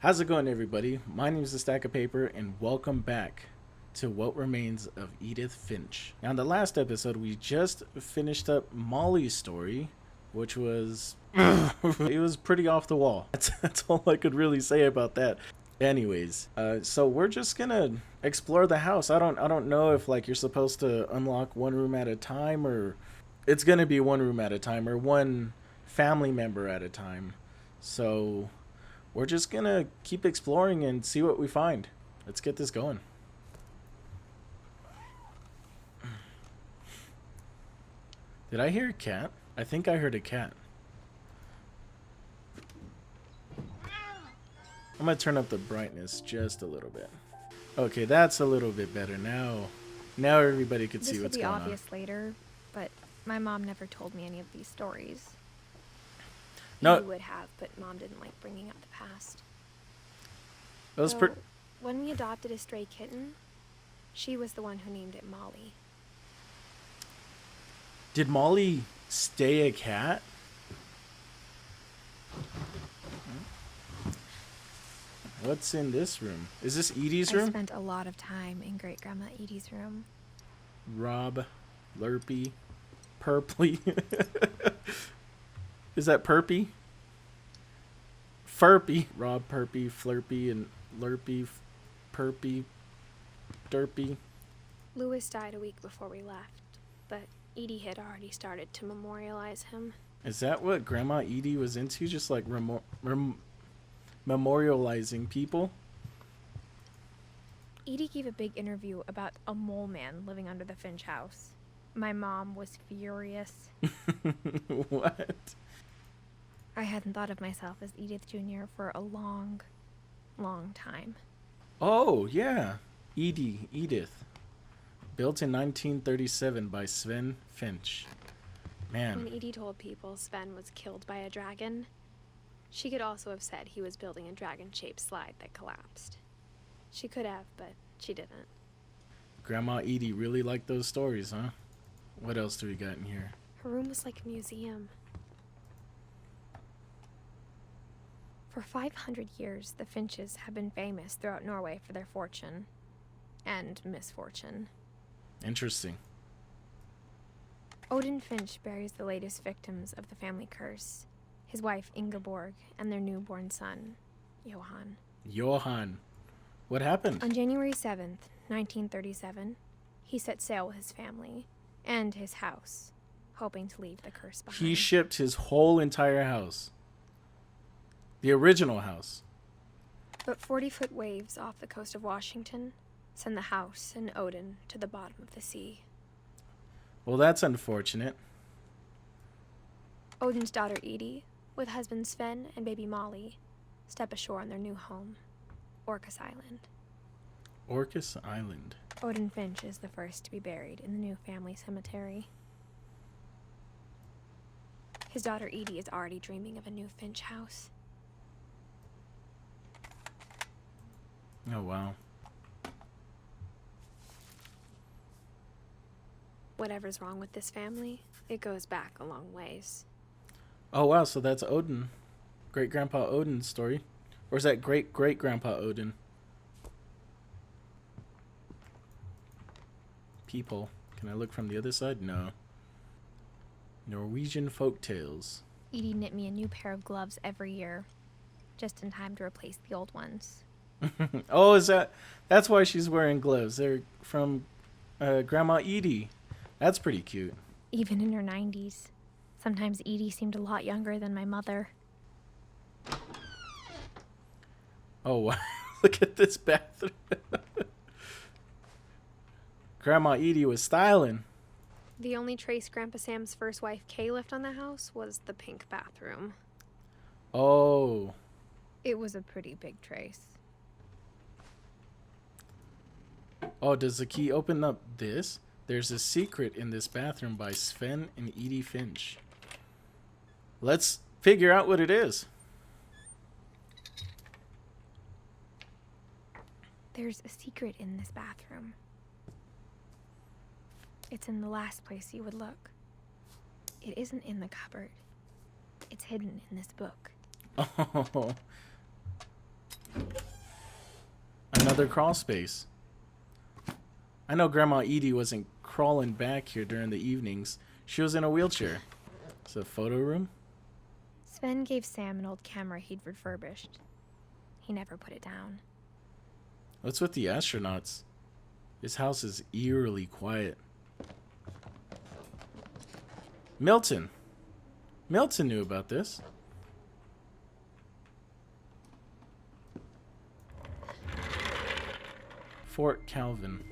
How's it going, everybody? My name is The Stack of Paper, and welcome back to What Remains of Edith Finch. Now, in the last episode, we just finished up Molly's story, which was... it was pretty off the wall. That's all I could really say about that. Anyways, so we're just gonna explore the house. I don't know if, like, you're supposed to unlock one room at a time, or it's gonna be one room at a time, or one family member at a time. So we're just gonna keep exploring and see what we find. Let's get this going. Did I hear a cat? I think I heard a cat. I'm gonna turn up the brightness just a little bit. Okay, that's a little bit better now. Now everybody can see what's going on. This will be obvious later, but my mom never told me any of these stories. No, You would have, but Mom didn't like bringing up the past. those So, when we adopted a stray kitten, she was the one who named it Molly. Did Molly stay a cat? What's in this room? Is this Edie's I room? spent a lot of time in Great Grandma Edie's room. Rob, Lurpy, Purply. Is that Purpy? Furpy. Rob, Purpy, Flurpy, and Lurpy, Purpy, Derpy. Louis died a week before we left, but Edie had already started to memorialize him. Is that what Grandma Edie was into? Just like memorializing people? Edie gave a big interview about a mole man living under the Finch house. My mom was furious. What? I hadn't thought of myself as Edith Jr. for a long, long time. Oh, yeah. Edith. Built in 1937 by Sven Finch. Man. When Edie told people Sven was killed by a dragon, she could also have said he was building a dragon-shaped slide that collapsed. She could have, but she didn't. Grandma Edie really liked those stories, huh? What else do we got in here? Her room was like a museum. For 500 years, the Finches have been famous throughout Norway for their fortune and misfortune. Interesting. Odin Finch buries the latest victims of the family curse, his wife Ingeborg and their newborn son, Johann. Johann. What happened? On January 7th, 1937, he set sail with his family and his house, hoping to leave the curse behind. He shipped his whole entire house. The original house. But 40-foot waves off the coast of Washington send the house and Odin to the bottom of the sea. Well, that's unfortunate. Odin's daughter Edie, with husband Sven and baby Molly, step ashore on their new home, Orcas Island. Orcas Island. Odin Finch is the first to be buried in the new family cemetery. His daughter Edie is already dreaming of a new Finch house. Oh, wow. Whatever's wrong with this family, it goes back a long ways. Oh, wow, so that's Odin. Great-grandpa Odin's story. Or is that great-great-grandpa Odin? People. Can I look from the other side? No. Norwegian folk tales. Edie knit me a new pair of gloves every year, just in time to replace the old ones. Oh, that's why she's wearing gloves. They're from Grandma Edie. That's pretty cute. Even in her 90s. Sometimes Edie seemed a lot younger than my mother. Oh, wow. Look at this bathroom. Grandma Edie was styling. The only trace Grandpa Sam's first wife Kay left on the house was the pink bathroom. Oh. It was a pretty big trace. Oh, does the key open up this? There's a secret in this bathroom by Sven and Edie Finch. Let's figure out what it is. There's a secret in this bathroom. It's in the last place you would look. It isn't in the cupboard. It's hidden in this book. Oh. Another crawl space. I know Grandma Edie wasn't crawling back here during the evenings. She was in a wheelchair. It's a photo room. Sven gave Sam an old camera he'd refurbished. He never put it down. What's with the astronauts? This house is eerily quiet. Milton. Milton knew about this. Fort Calvin.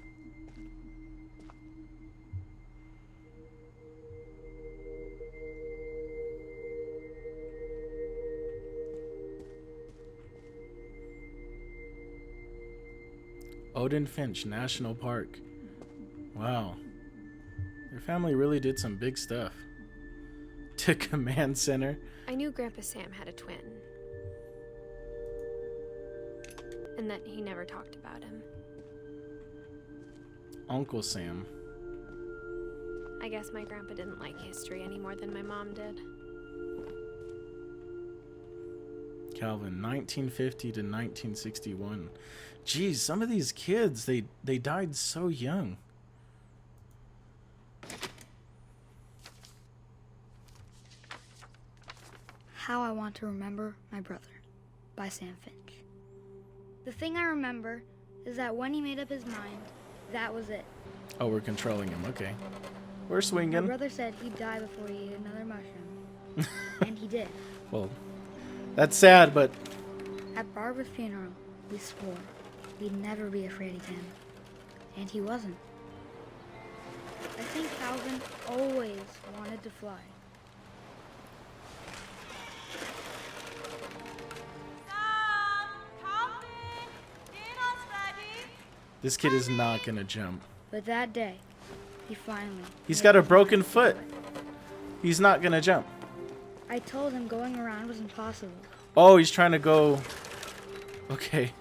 Edith Finch National Park. Wow. Their family really did some big stuff. To Command Center. I knew Grandpa Sam had a twin. And that he never talked about him. Uncle Sam. I guess my grandpa didn't like history any more than my mom did. Calvin, 1950 to 1961. Geez, some of these kids, they died so young. How I Want to Remember My Brother by Sam Finch. The thing I remember is that when he made up his mind, that was it. Oh, we're controlling him. Okay. We're My swinging. brother said he'd die before he ate another mushroom. And he did. Well, that's sad, but At Barbara's funeral, we swore we'd never be afraid again. And he wasn't. I think Calvin always wanted to fly. this kid is not gonna jump. But that day, he finally... He's made got a up his broken mind to foot. do it. He's not gonna jump. I told him going around was impossible. Oh, he's trying to go. Okay.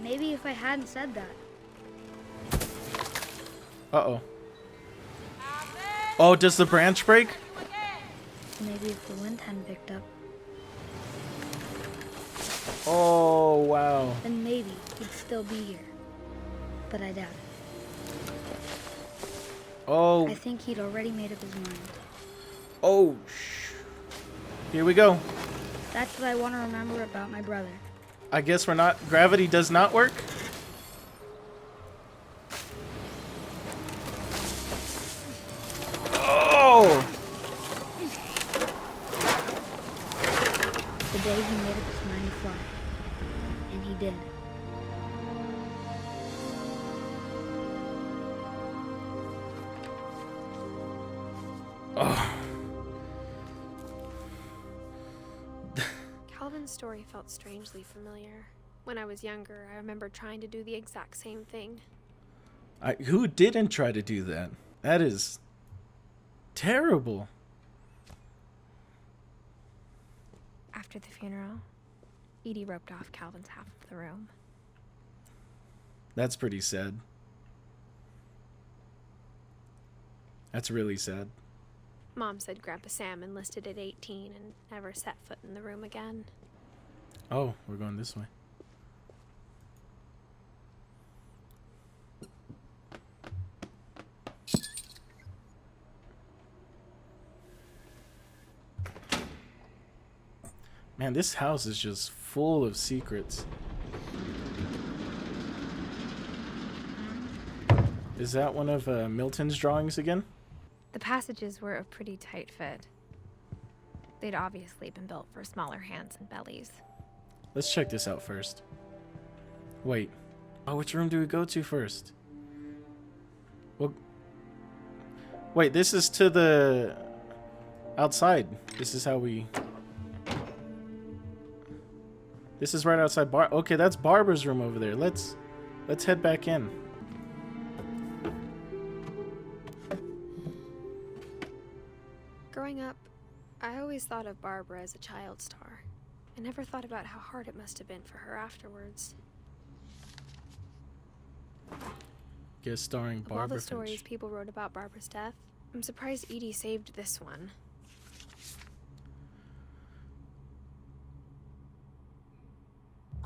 Maybe if I hadn't said that. Uh-oh. Oh, does the branch break? Maybe if the wind hadn't picked up, Oh, wow. then maybe he'd still be here. But I doubt it. Oh, I think he'd already made up his mind. oh. Here we go. That's what I want to remember about my brother. I guess we're not. Gravity does not work. Oh! The day he made up his mind to fly. And he did. Oh. Calvin's story felt strangely familiar. When I was younger, I remember trying to do the exact same thing. Who didn't try to do that? That is terrible. After the funeral, Edie roped off Calvin's half of the room. That's pretty sad. That's really sad. Mom said Grandpa Sam enlisted at 18 and never set foot in the room again. Oh, we're going this way. Man, this house is just full of secrets. Is that one of Milton's drawings again? The passages were a pretty tight fit. They'd obviously been built for smaller hands and bellies. Let's check this out first. Wait. Oh, which room do we go to first? Well, wait, this is to the outside. This is how we... This is right outside Okay, that's Barbara's room over there. Let's head back in. Growing up, I always thought of Barbara as a child star. I never thought about how hard it must have been for her afterwards. Guest starring Of all Barbara the stories Finch. people wrote about Barbara's death, I'm surprised Edie saved this one.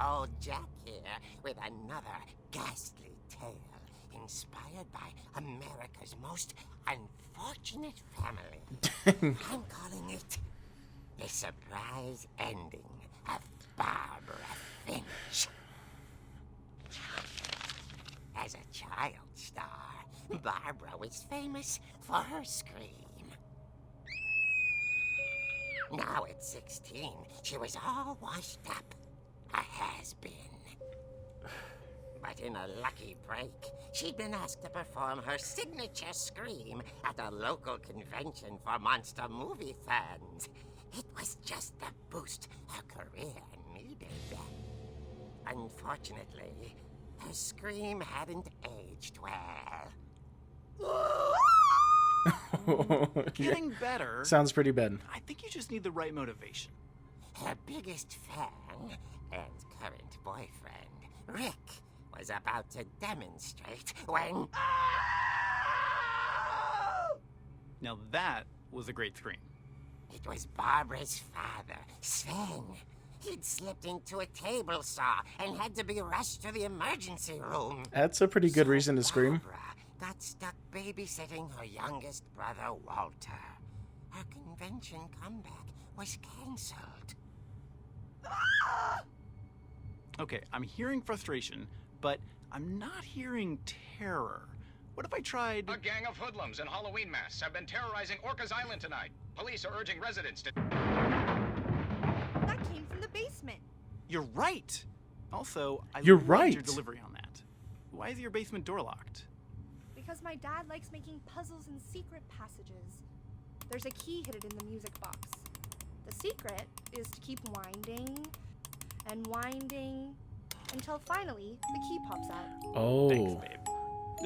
Old Jack here with another ghastly tale inspired by America's most unfortunate family. I'm calling it The Surprise Ending of Barbara Finch. As a child star, Barbara was famous for her scream. Now at 16, she was all washed up. A has-been. But in a lucky break, she'd been asked to perform her signature scream at a local convention for monster movie fans. It was just the boost her career needed. Unfortunately, her scream hadn't aged well. Getting better. Sounds pretty bad. I think you just need the right motivation. Her biggest fan and current boyfriend, Rick, was about to demonstrate when... Now that was a great scream. It was Barbara's father, Sven. He'd slipped into a table saw and had to be rushed to the emergency room. That's a pretty good reason to scream. Barbara got stuck babysitting her youngest brother, Walter. Her convention comeback was cancelled. Okay, I'm hearing frustration, but I'm not hearing terror. What if I tried... A gang of hoodlums in Halloween masks have been terrorizing Orcas Island tonight. Police are urging residents to... That came from the basement. You're right! Also, You're loved right. your delivery on that. Why is your basement door locked? Because my dad likes making puzzles and secret passages. There's a key hidden in the music box. The secret is to keep winding and winding until finally the key pops out. Oh, Thanks, babe.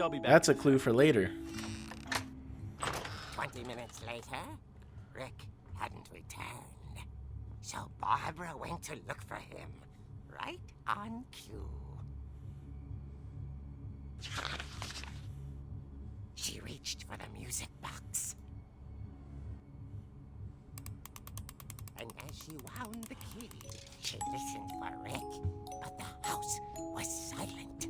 I'll be back. that's a clue for later. 20 minutes later, Rick hadn't returned. So Barbara went to look for him, right on cue. She reached for the music box. And as she wound the key, she listened for Rick, but the house was silent.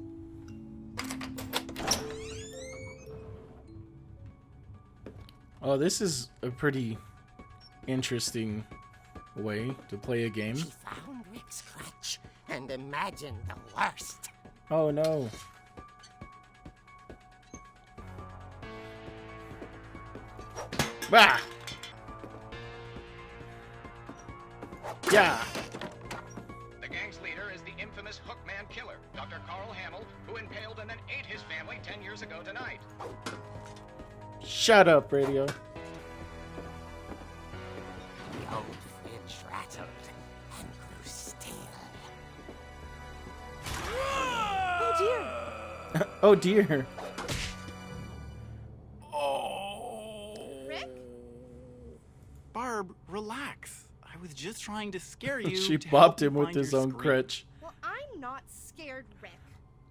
Oh, this is a pretty interesting way to play a game. She found Rick's crutch and imagined the worst. Oh no. Bah! Yeah. The gang's leader is the infamous Hookman killer, Dr. Carl Hamill, who impaled and then ate his family 10 years ago tonight. Shut up, radio. The old fridge rattled and grew still. Oh dear! Oh dear. Rick? Barb, relax. I was just trying to scare you. She to help bopped you him with find his your own scream. crutch. Well, I'm not scared, Rick.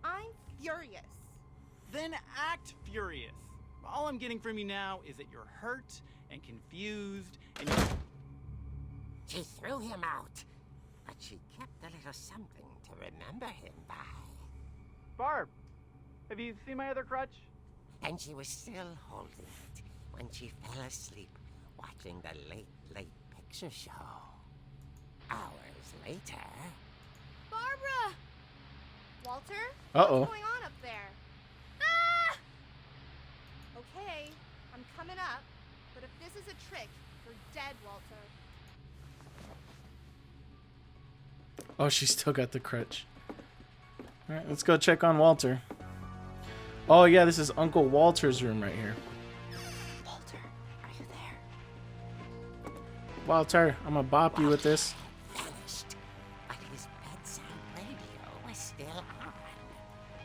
I'm furious. Then act furious. All I'm getting from you now is that you're hurt and confused and you're... She threw him out, but she kept a little something to remember him by. Barb, have you seen my other crutch? And she was still holding it when she fell asleep watching the late picture show. Hours later... Barbara! Walter? Uh-oh. What's going on up there? Ah! Okay, I'm coming up, but if this is a trick, you're dead, Walter. Oh, she still got the crutch. Alright, let's go check on Walter. Oh yeah, this is Uncle Walter's room right here. Walter, are you there? Walter, I'm gonna bop you with this. vanished, but his bedside radio was still on.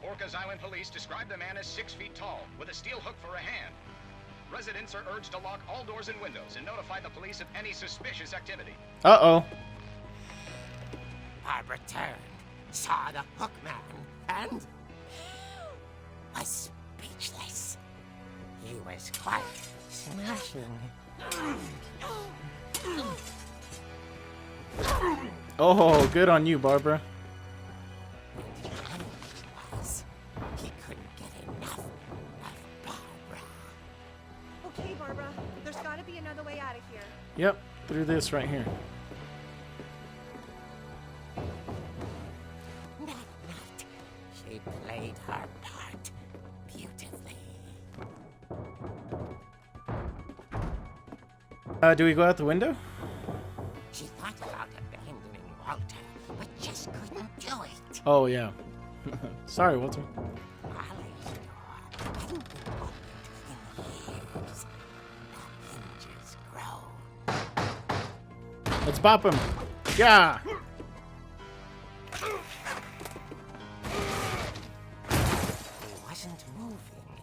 Orcas Island police describe the man as 6 feet tall, with a steel hook for a hand. Residents are urged to lock all doors and windows and notify the police of any suspicious activity. Uh-oh. Barbara turned, saw the hook man, and was speechless. He was quite smashing. Oh, good on you, Barbara. And you know what it was? He couldn't get enough of Barbara. Okay, Barbara, there's gotta be another way out of here. Yep, through this right here. That night, she played her part beautifully. Do we go out the window? She thought about abandoning Walter, but just couldn't do it. Oh, yeah. Sorry, Walter. Molly's door hadn't been opened in years. The hinges grown. Let's bop him. Yeah. He wasn't moving,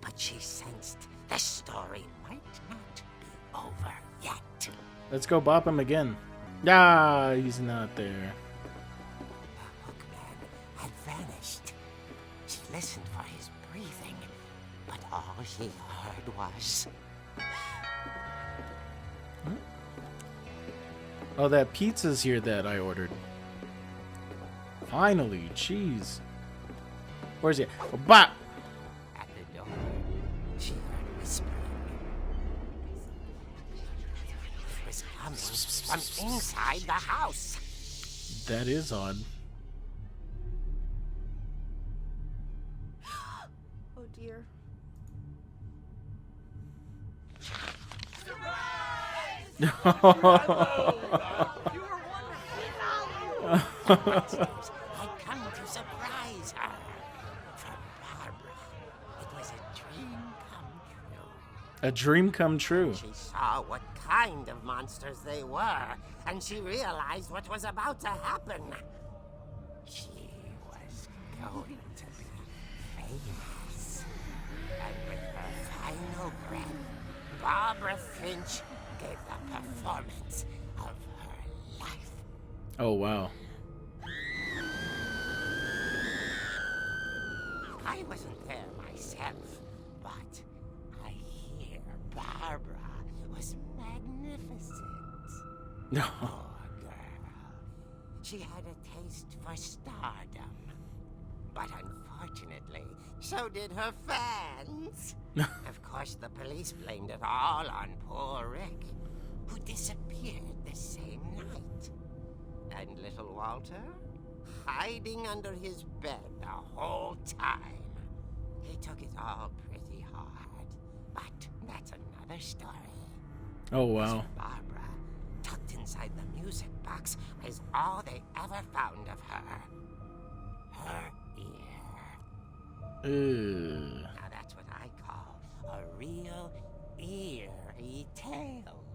but she sensed the story might not be over yet. Let's go bop him again. Yeah, he's not there. The hookman had vanished. She listened for his breathing, but all she heard was... Oh, that pizza's here that I ordered. Finally, jeez. Where's he? Oh, bop! At the door, she heard whispering. It was coming from inside the house. That is odd. Oh dear. Monsters had come to surprise her. For Barbara, it was a dream come true. A dream come true. She saw what kind of monsters they were, and she realized what was about to happen. She was going to be famous. And with her final breath, Barbara Finch gave the performance of her life. Oh, wow. I wasn't there myself, but I hear Barbara was magnificent. No. Poor girl. She had a taste for stardom. But unfortunately, so did her fans. Of course, the police blamed it all on poor Rick, who disappeared the same night. And little Walter? Hiding under his bed the whole time. He took it all pretty hard, but that's another story. Oh, wow. Barbara, tucked inside the music box, was all they ever found of her. Her ear. Ugh. Now that's what I call a real eerie tale.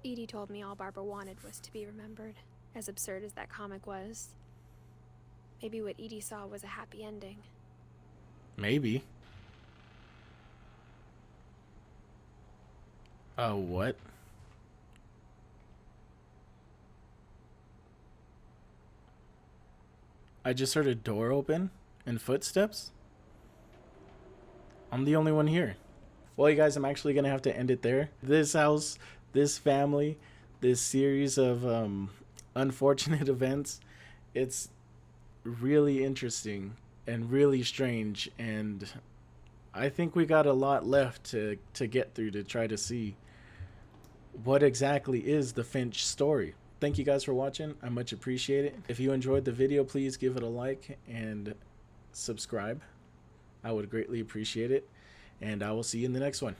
Edie told me all Barbara wanted was to be remembered, as absurd as that comic was. Maybe what Edie saw was a happy ending. Maybe. What? I just heard a door open and footsteps. I'm the only one here. Well, you guys, I'm actually going to have to end it there. This house, this family, this series of unfortunate events, it's really interesting and really strange. And I think we got a lot left to get through to try to see what exactly is the Finch story. Thank you guys for watching. I much appreciate it. If you enjoyed the video, please give it a like and subscribe. I would greatly appreciate it. And I will see you in the next one.